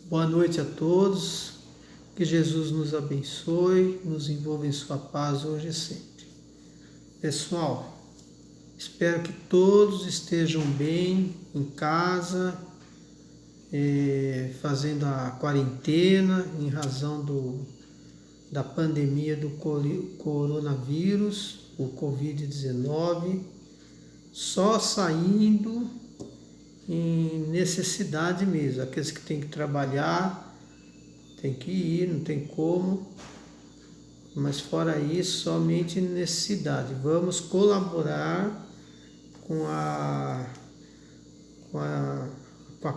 Boa noite a todos, que Jesus nos abençoe, nos envolva em sua paz hoje e sempre. Pessoal, espero que todos estejam bem em casa, fazendo a quarentena em razão da pandemia do coronavírus, o Covid-19, só saindo em necessidade mesmo. Aqueles que têm que trabalhar, tem que ir, não tem como, mas fora isso, somente necessidade. Vamos colaborar com a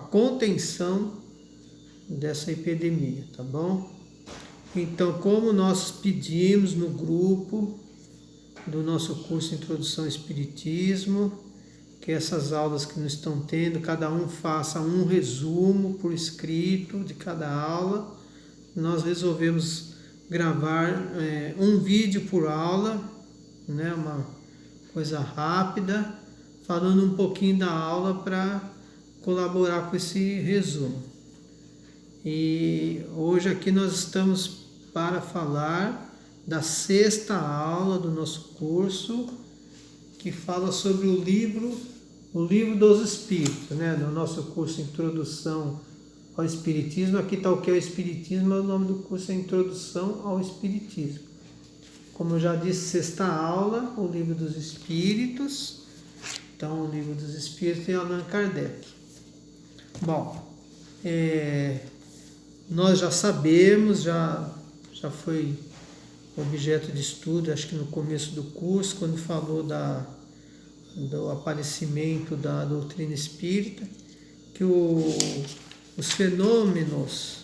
contenção dessa epidemia, tá bom? Então, como nós pedimos no grupo do nosso curso Introdução ao Espiritismo, que essas aulas que nós estamos tendo, cada um faça um resumo por escrito de cada aula. Nós resolvemos gravar um vídeo por aula, né, uma coisa rápida, falando um pouquinho da aula para colaborar com esse resumo. E hoje aqui nós estamos para falar da 6ª aula do nosso curso, que fala sobre o livro dos Espíritos, né? No nosso curso Introdução ao Espiritismo. Aqui está o que é o Espiritismo, mas o nome do curso é Introdução ao Espiritismo. Como eu já disse, 6ª aula, o livro dos Espíritos. Então, o livro dos Espíritos tem Allan Kardec. Bom, nós já sabemos, já foi objeto de estudo, acho que no começo do curso, quando falou do aparecimento da doutrina espírita, que os fenômenos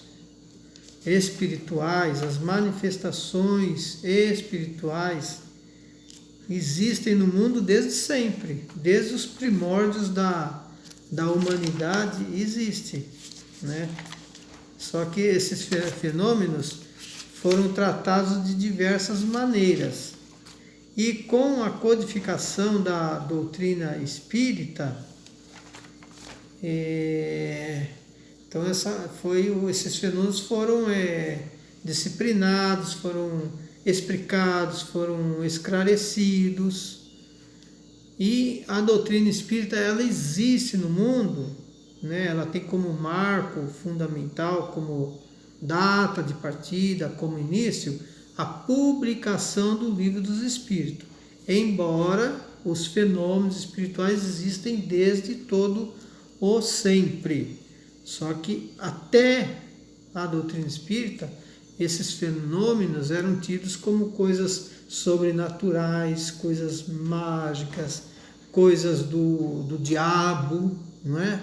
espirituais, as manifestações espirituais existem no mundo desde sempre, desde os primórdios da humanidade existe, né? Só que esses fenômenos foram tratados de diversas maneiras. E com a codificação da doutrina espírita, então esses fenômenos foram disciplinados, foram explicados, foram esclarecidos. E a doutrina espírita, ela existe no mundo, né? Ela tem como marco fundamental, como data de partida, como início, a publicação do Livro dos Espíritos, embora os fenômenos espirituais existem desde todo o sempre. Só que até a doutrina espírita, esses fenômenos eram tidos como coisas sobrenaturais, coisas mágicas, coisas do diabo, não é?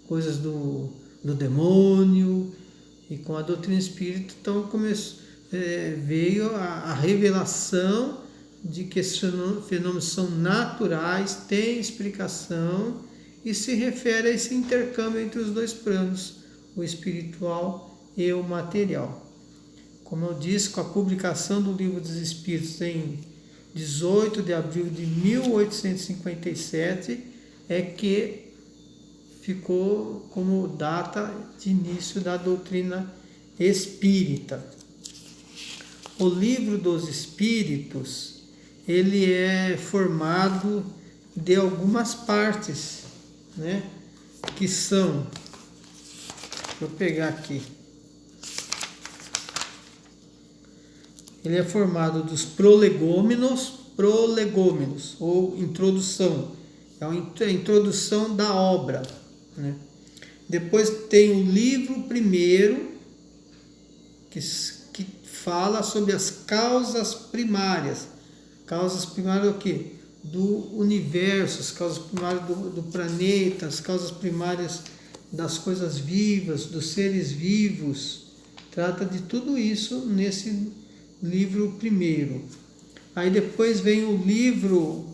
Coisas do demônio. E com a doutrina espírita, então veio a revelação de que esses fenômenos são naturais, têm explicação e se refere a esse intercâmbio entre os dois planos, o espiritual e o material. Como eu disse, com a publicação do Livro dos Espíritos em 18 de abril de 1857, é que ficou como data de início da doutrina espírita. O Livro dos Espíritos, ele é formado de algumas partes, né? Que são, deixa eu pegar aqui, ele é formado dos prolegômenos, ou introdução, é a introdução da obra, né? Depois tem o livro primeiro, que fala sobre as causas primárias. Causas primárias o quê? Do universo, as causas primárias do planeta, as causas primárias das coisas vivas, dos seres vivos. Trata de tudo isso nesse livro primeiro. Aí depois vem o livro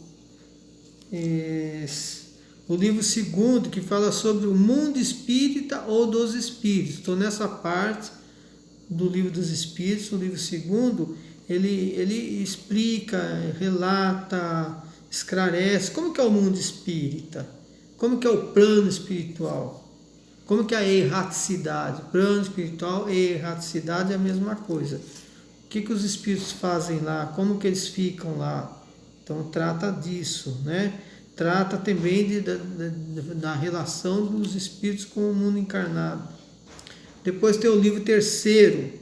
segundo, que fala sobre o mundo espírita ou dos espíritos. Então, nessa parte do Livro dos Espíritos, o livro segundo, ele explica, relata, esclarece como que é o mundo espírita, como que é o plano espiritual. Como que é a erraticidade? Plano espiritual e erraticidade é a mesma coisa. O que os espíritos fazem lá? Como que eles ficam lá? Então trata disso, né? Trata também da relação dos espíritos com o mundo encarnado. Depois tem o livro terceiro,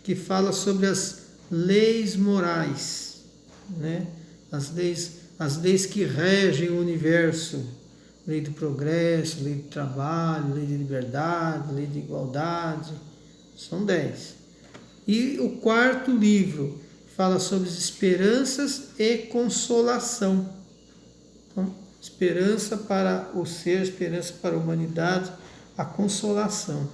que fala sobre as leis morais, né? As leis que regem o universo. Lei do progresso, lei do trabalho, lei de liberdade, lei de igualdade. São 10. E o quarto livro fala sobre esperanças e consolação. Então, esperança para o ser, esperança para a humanidade, a consolação.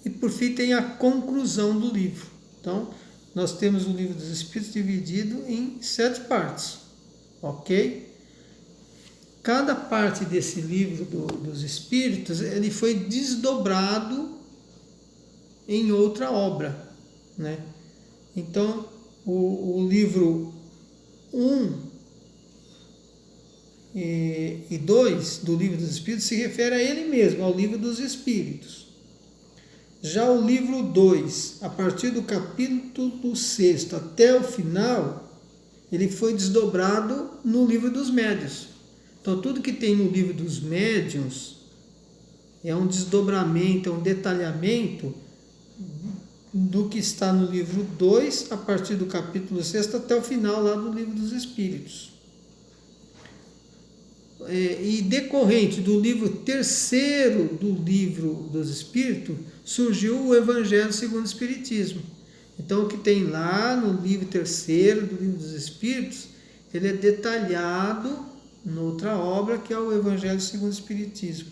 E por fim tem a conclusão do livro. Então, nós temos o livro dos Espíritos dividido em 7 partes, ok? Cada parte desse livro dos Espíritos, ele foi desdobrado em outra obra, né? Então, o livro 1 e 2 do livro dos Espíritos se refere a ele mesmo, ao livro dos Espíritos. Já o livro 2, a partir do capítulo 6 até o final, ele foi desdobrado no livro dos Médiuns. Então, tudo que tem no livro dos Médiuns é um desdobramento, é um detalhamento do que está no livro 2, a partir do capítulo 6 até o final lá do livro dos Espíritos. E decorrente do livro terceiro do livro dos Espíritos, surgiu o Evangelho segundo o Espiritismo. Então, o que tem lá no livro terceiro do livro dos Espíritos, ele é detalhado noutra obra, que é o Evangelho segundo o Espiritismo.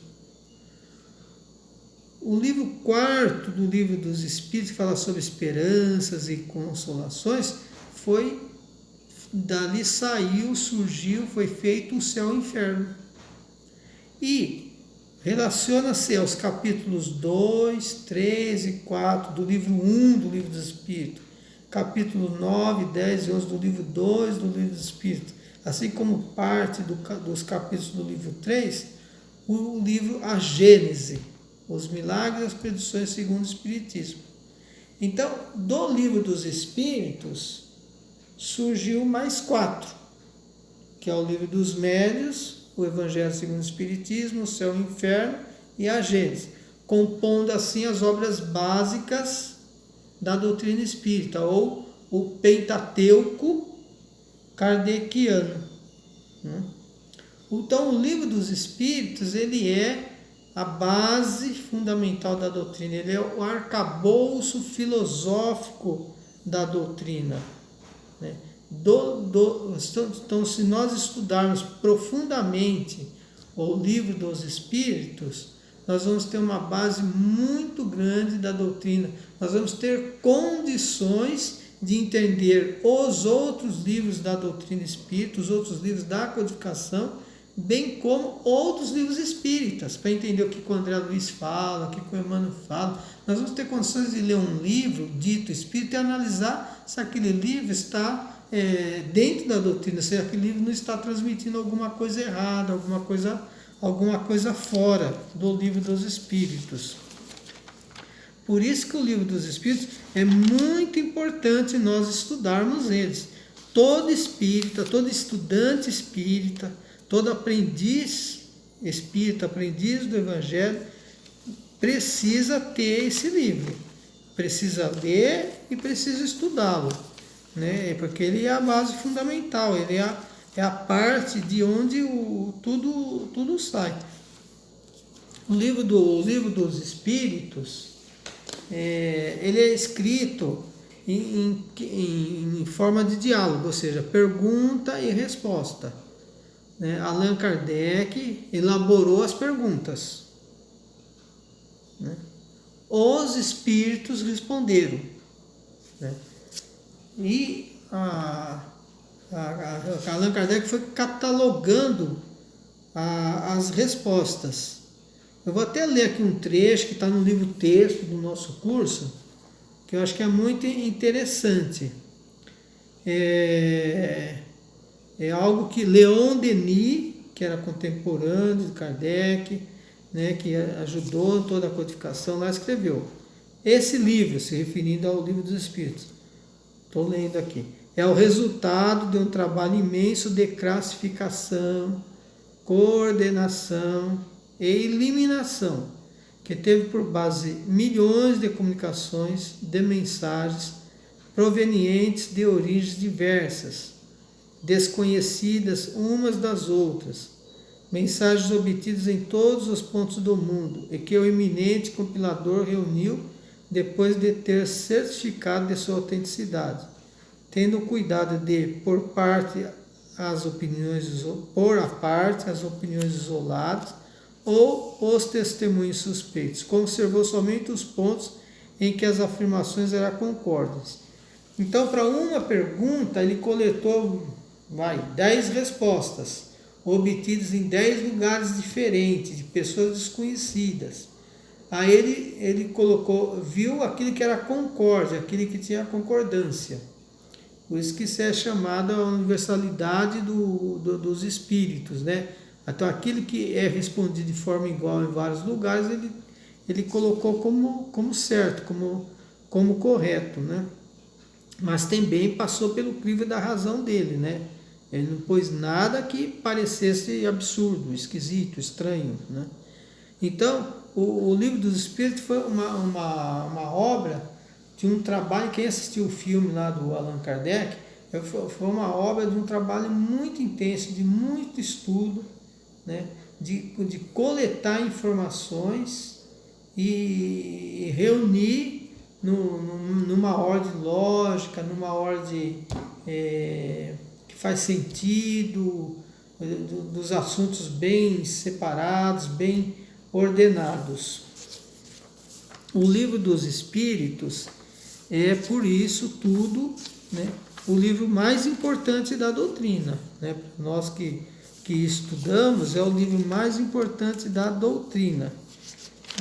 O livro quarto do livro dos Espíritos, que fala sobre esperanças e consolações, dali surgiu, foi feito o céu e o inferno. E relaciona-se aos capítulos 2, 3 e 4 do livro 1 do livro dos Espíritos, capítulo 9, 10 e 11 do livro 2 do livro dos Espíritos, assim como parte dos capítulos do livro 3, o livro A Gênese, os milagres e as predições segundo o Espiritismo. Então, do livro dos Espíritos, surgiu mais 4, que é o livro dos Médiuns, o Evangelho segundo o Espiritismo, o Céu e o Inferno e a Gênese, compondo assim as obras básicas da doutrina espírita, ou o Pentateuco kardeciano. Então, o livro dos Espíritos, ele é a base fundamental da doutrina, ele é o arcabouço filosófico da doutrina, né? Então, se nós estudarmos profundamente o livro dos Espíritos, nós vamos ter uma base muito grande da doutrina, nós vamos ter condições de entender os outros livros da doutrina espírita, os outros livros da codificação, bem como outros livros espíritas, para entender o que o André Luiz fala, o que o Emmanuel fala. Nós vamos ter condições de ler um livro dito espírita e analisar se aquele livro está dentro da doutrina, se aquele livro não está transmitindo alguma coisa errada, alguma coisa fora do livro dos Espíritos. Por isso que o livro dos Espíritos é muito importante nós estudarmos eles. Todo espírita, todo estudante espírita, todo aprendiz espírita, aprendiz do Evangelho, precisa ter esse livro. Precisa ler e precisa estudá-lo, né? Porque ele é a base fundamental, ele é a parte de onde tudo sai. O livro dos Espíritos, ele é escrito em forma de diálogo, ou seja, pergunta e resposta, né? Allan Kardec elaborou as perguntas, né? Os espíritos responderam, né? E Allan Kardec foi catalogando as respostas. Eu vou até ler aqui um trecho que está no livro texto do nosso curso, que eu acho que é muito interessante. É algo que Leon Denis, que era contemporâneo de Kardec, né, que ajudou toda a codificação, lá escreveu: esse livro, se referindo ao Livro dos Espíritos, estou lendo aqui, é o resultado de um trabalho imenso de classificação, coordenação e eliminação, que teve por base milhões de comunicações, de mensagens provenientes de origens diversas, desconhecidas umas das outras, mensagens obtidas em todos os pontos do mundo e que o eminente compilador reuniu depois de ter certificado de sua autenticidade, tendo cuidado de pôr à parte as opiniões isoladas ou os testemunhos suspeitos. Conservou somente os pontos em que as afirmações eram concordes. Então, para uma pergunta, ele coletou 10 respostas, obtidas em 10 lugares diferentes, de pessoas desconhecidas. Aí ele viu aquilo que era concórdia, aquilo que tinha concordância. Por isso que isso é chamada a universalidade dos espíritos, né? Então, aquilo que é respondido de forma igual em vários lugares, ele colocou como certo, como correto, né? Mas também passou pelo crivo da razão dele, né? Ele não pôs nada que parecesse absurdo, esquisito, estranho, né? Então, o Livro dos Espíritos foi uma obra de um trabalho. Quem assistiu o filme lá do Allan Kardec, foi uma obra de um trabalho muito intenso, de muito estudo, né? de coletar informações e reunir numa ordem lógica, numa ordem que faz sentido, dos assuntos bem separados, bem ordenados. O Livro dos Espíritos é, por isso tudo, né, o livro mais importante da doutrina, né? Nós que estudamos, é o livro mais importante da doutrina.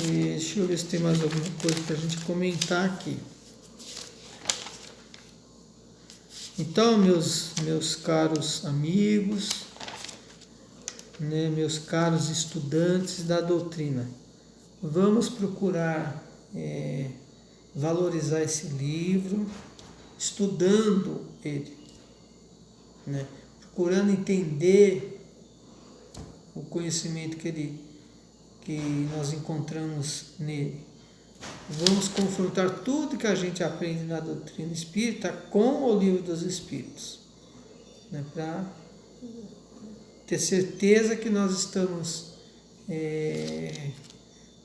Deixa eu ver se tem mais alguma coisa para a gente comentar aqui. Então, meus caros amigos, né, meus caros estudantes da doutrina, vamos procurar valorizar esse livro, estudando ele, né, procurando entender o conhecimento que nós encontramos nele. Vamos confrontar tudo que a gente aprende na doutrina espírita com o Livro dos Espíritos, né, para ter certeza que nós estamos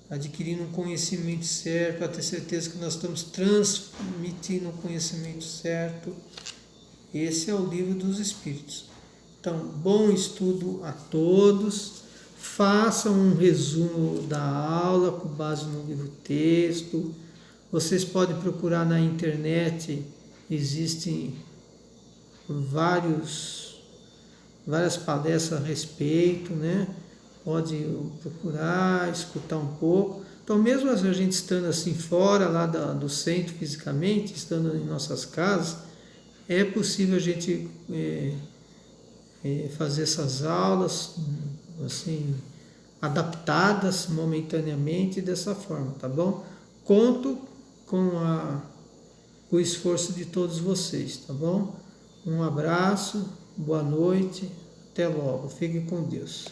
adquirindo um conhecimento certo, para ter certeza que nós estamos transmitindo um conhecimento certo. Esse é o Livro dos Espíritos. Então, bom estudo a todos. Façam um resumo da aula com base no livro-texto. Vocês podem procurar na internet, existem várias palestras a respeito, né? Pode procurar, escutar um pouco. Então, mesmo a gente estando assim fora lá do centro fisicamente, estando em nossas casas, é possível a gente fazer essas aulas assim, adaptadas momentaneamente dessa forma, tá bom? Conto com o esforço de todos vocês, tá bom? Um abraço, boa noite, até logo, fiquem com Deus.